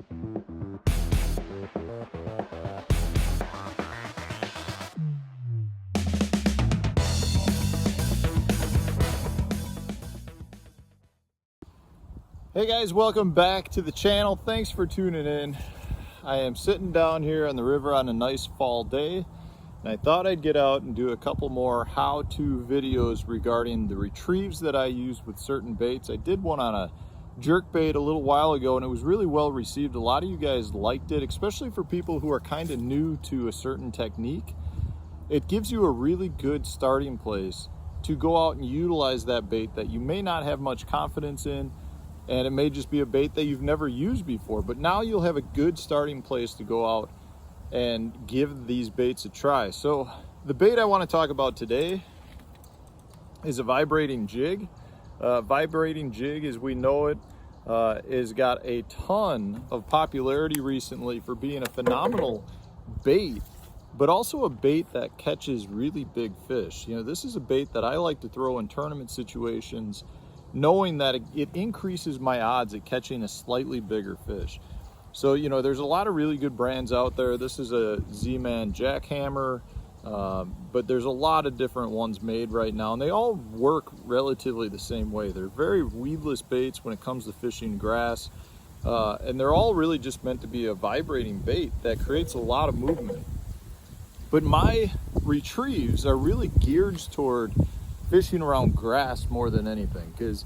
Hey guys, welcome back to the channel. Thanks for tuning in. I am sitting down here on the river on a nice fall day, and I thought I'd get out and do a couple more how-to videos regarding the retrieves that I use with certain baits. I did one on a jerk bait a little while ago, and it was really well received. A lot of you guys liked it, especially for people who are kind of new to a certain technique. It gives you a really good starting place to go out and utilize that bait that you may not have much confidence in, and it may just be a bait that you've never used before, but now you'll have a good starting place to go out and give these baits a try. So the bait I want to talk about today is a vibrating jig. Vibrating jig, as we know it, has got a ton of popularity recently for being a phenomenal bait, but also a bait that catches really big fish. You know, this is a bait that I like to throw in tournament situations, knowing that it increases my odds at catching a slightly bigger fish. So, you know, there's a lot of really good brands out there. This is a Z-Man jackhammer, but there's a lot of different ones made right now, and they all work relatively the same way. They're very weedless baits when it comes to fishing grass, and they're all really just meant to be a vibrating bait that creates a lot of movement. But my retrieves are really geared toward fishing around grass more than anything, because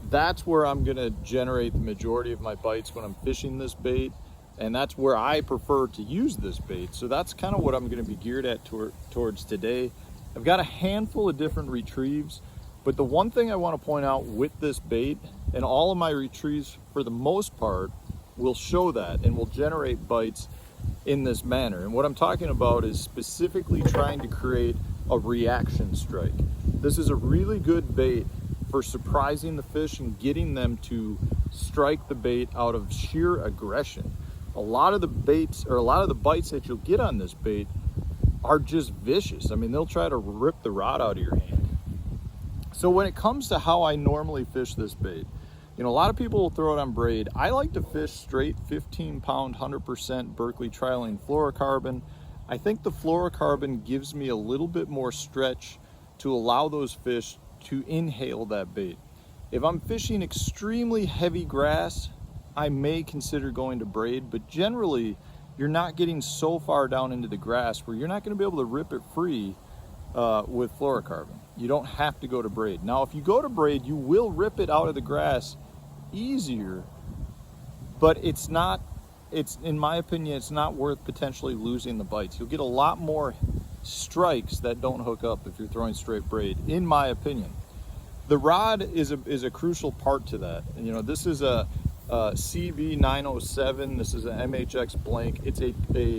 that's where I'm going to generate the majority of my bites when I'm fishing this bait, and that's where I prefer to use this bait. So that's kind of what I'm going to be geared at towards today. I've got a handful of different retrieves, but the one thing I want to point out with this bait, and all of my retrieves for the most part will show that and will generate bites in this manner. And what I'm talking about is specifically trying to create a reaction strike. This is a really good bait for surprising the fish and getting them to strike the bait out of sheer aggression. A lot of the baits, or a lot of the bites that you'll get on this bait, are just vicious. I mean, they'll try to rip the rod out of your hand. So when it comes to how I normally fish this bait, you know, a lot of people will throw it on braid. I like to fish straight 15-pound, 100% Berkeley trilene fluorocarbon. I think the fluorocarbon gives me a little bit more stretch to allow those fish to inhale that bait. If I'm fishing extremely heavy grass, I may consider going to braid, but generally you're not getting so far down into the grass where you're not going to be able to rip it free with fluorocarbon. You don't have to go to braid. Now, if you go to braid, you will rip it out of the grass easier, but it's in my opinion, it's not worth potentially losing the bites. You'll get a lot more strikes that don't hook up if you're throwing straight braid, in my opinion. The rod is a crucial part to that. And, you know, this is a CB 907. This is an MHX blank. It's a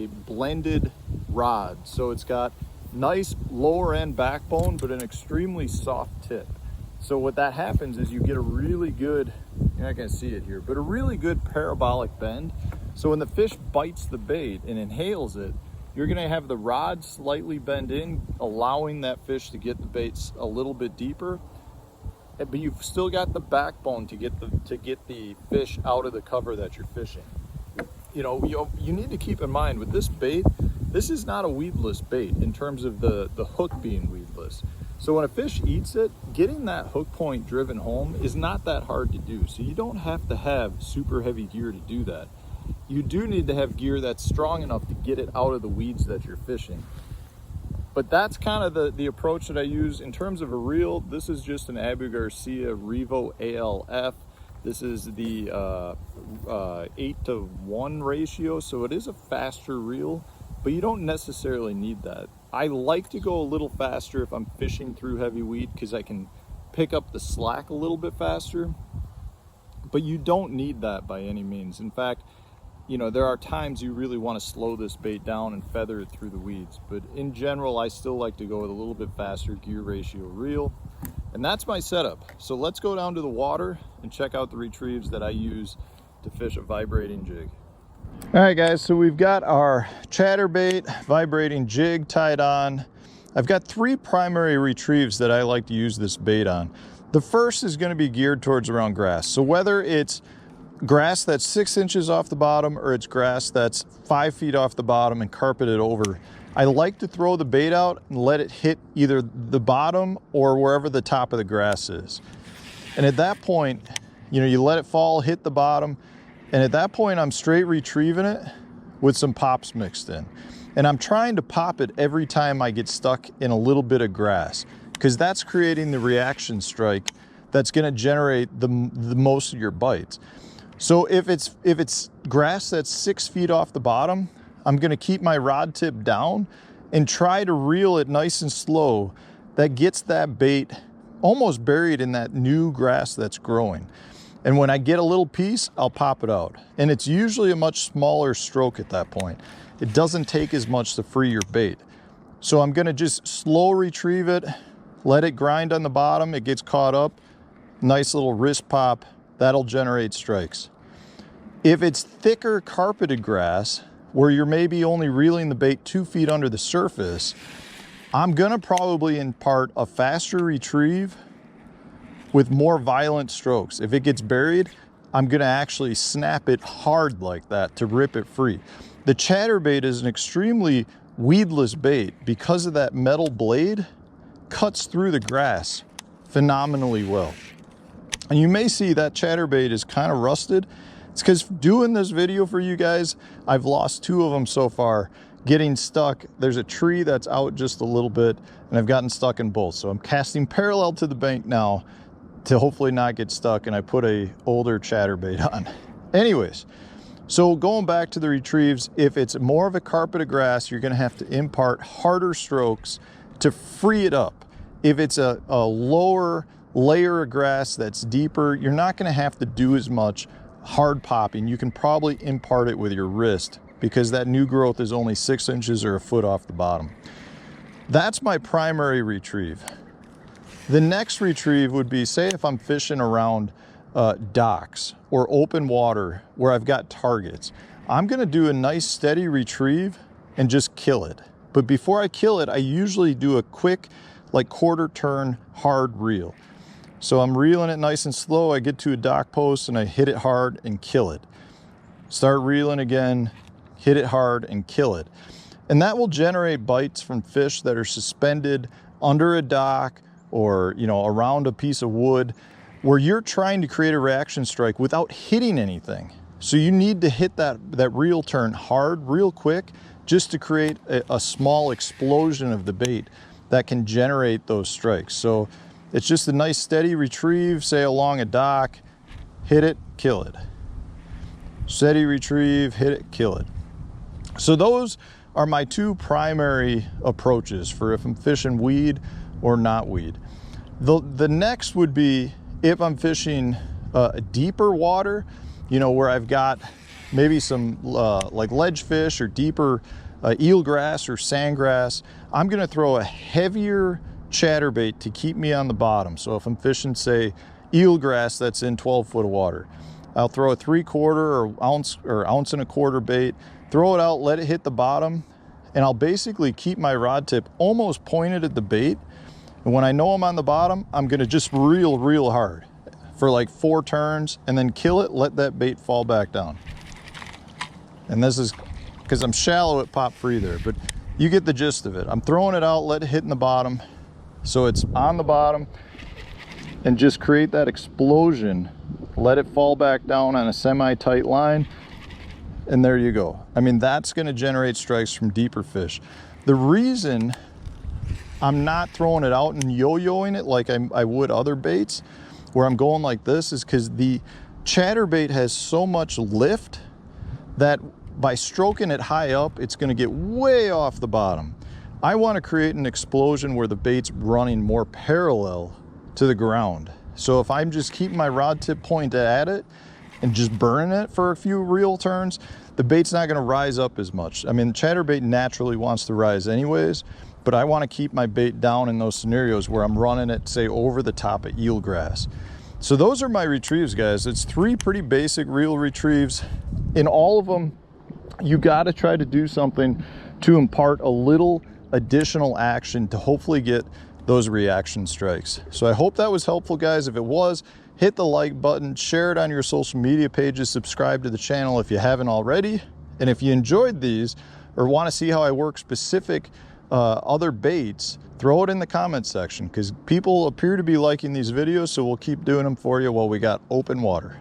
blended rod, so it's got nice lower end backbone but an extremely soft tip. So what that happens is you get a really good, you're not going to see it here, but a really good parabolic bend. So when the fish bites the bait and inhales it, you're going to have the rod slightly bend in, allowing that fish to get the baits a little bit deeper, but you've still got the backbone to get the fish out of the cover that you're fishing. You know, you need to keep in mind with this bait, this is not a weedless bait in terms of the hook being weedless. So when a fish eats it, getting that hook point driven home is not that hard to do. So you don't have to have super heavy gear to do that. You do need to have gear that's strong enough to get it out of the weeds that you're fishing. But that's kind of the approach that I use. In terms of a reel, this is just an Abu Garcia Revo ALF. This is the 8-to-1 ratio, so it is a faster reel, but you don't necessarily need that. I like to go a little faster if I'm fishing through heavy weed because I can pick up the slack a little bit faster, but you don't need that by any means. In fact, you know, there are times you really want to slow this bait down and feather it through the weeds, but in general, I still like to go with a little bit faster gear ratio reel, and that's my setup. So let's go down to the water and check out the retrieves that I use to fish a vibrating jig. All right, guys, so we've got our chatterbait vibrating jig tied on. I've got 3 primary retrieves that I like to use this bait on. The first is going to be geared towards around grass. So whether it's grass that's 6 inches off the bottom or it's grass that's 5 feet off the bottom and carpeted over, I like to throw the bait out and let it hit either the bottom or wherever the top of the grass is. And at that point, you know, you let it fall, hit the bottom, and at that point I'm straight retrieving it with some pops mixed in. And I'm trying to pop it every time I get stuck in a little bit of grass, because that's creating the reaction strike that's going to generate the most of your bites. So if it's grass that's 6 feet off the bottom, I'm going to keep my rod tip down and try to reel it nice and slow. That gets that bait almost buried in that new grass that's growing. And when I get a little piece, I'll pop it out. And it's usually a much smaller stroke at that point. It doesn't take as much to free your bait. So I'm going to just slow retrieve it, let it grind on the bottom. It gets caught up. Nice little wrist pop. That'll generate strikes. If it's thicker carpeted grass, where you're maybe only reeling the bait 2 feet under the surface, I'm gonna probably impart a faster retrieve with more violent strokes. If it gets buried, I'm gonna actually snap it hard like that to rip it free. The chatterbait is an extremely weedless bait because of that metal blade, cuts through the grass phenomenally well. And you may see that chatterbait is kind of rusted. It's because doing this video for you guys, I've lost 2 of them so far, getting stuck. There's a tree that's out just a little bit, and I've gotten stuck in both. So I'm casting parallel to the bank now to hopefully not get stuck, and I put a older chatterbait on. Anyways, so going back to the retrieves, if it's more of a carpet of grass, you're gonna have to impart harder strokes to free it up. If it's a lower layer of grass that's deeper, you're not gonna have to do as much hard popping. You can probably impart it with your wrist because that new growth is only 6 inches or a foot off the bottom. That's my primary retrieve. The next retrieve would be, say if I'm fishing around docks or open water where I've got targets, I'm gonna do a nice steady retrieve and just kill it. But before I kill it, I usually do a quick, like quarter turn hard reel. So I'm reeling it nice and slow. I get to a dock post and I hit it hard and kill it. Start reeling again, hit it hard and kill it. And that will generate bites from fish that are suspended under a dock or, you know, around a piece of wood where you're trying to create a reaction strike without hitting anything. So you need to hit that reel turn hard, real quick, just to create a small explosion of the bait that can generate those strikes. So it's just a nice steady retrieve, say along a dock, hit it, kill it. Steady retrieve, hit it, kill it. So those are my 2 primary approaches for if I'm fishing weed or not weed. The next would be if I'm fishing deeper water, you know, where I've got maybe some like ledge fish or deeper eelgrass or sandgrass, I'm gonna throw a heavier chatterbait to keep me on the bottom. So if I'm fishing, say, eelgrass that's in 12 foot of water, I'll throw a 3/4 or ounce or 1.25 ounce bait, throw it out, let it hit the bottom, and I'll basically keep my rod tip almost pointed at the bait. And when I know I'm on the bottom, I'm gonna just reel real hard for like 4 turns and then kill it, let that bait fall back down. And this is because I'm shallow at pop free there, but you get the gist of it. I'm throwing it out, let it hit in the bottom, so it's on the bottom, and just create that explosion. Let it fall back down on a semi-tight line, and there you go. I mean, that's gonna generate strikes from deeper fish. The reason I'm not throwing it out and yo-yoing it like I would other baits, where I'm going like this, is because the chatterbait has so much lift that by stroking it high up, it's gonna get way off the bottom. I wanna create an explosion where the bait's running more parallel to the ground. So if I'm just keeping my rod tip pointed at it and just burning it for a few reel turns, the bait's not gonna rise up as much. I mean, chatterbait naturally wants to rise anyways, but I wanna keep my bait down in those scenarios where I'm running it, say, over the top of eelgrass. So those are my retrieves, guys. It's 3 pretty basic reel retrieves. In all of them, you gotta try to do something to impart a little additional action to hopefully get those reaction strikes. So I hope that was helpful, guys. If it was, hit the like button, share it on your social media pages, subscribe to the channel if you haven't already. And if you enjoyed these or want to see how I work specific other baits, throw it in the comments section, because people appear to be liking these videos, so we'll keep doing them for you while we got open water.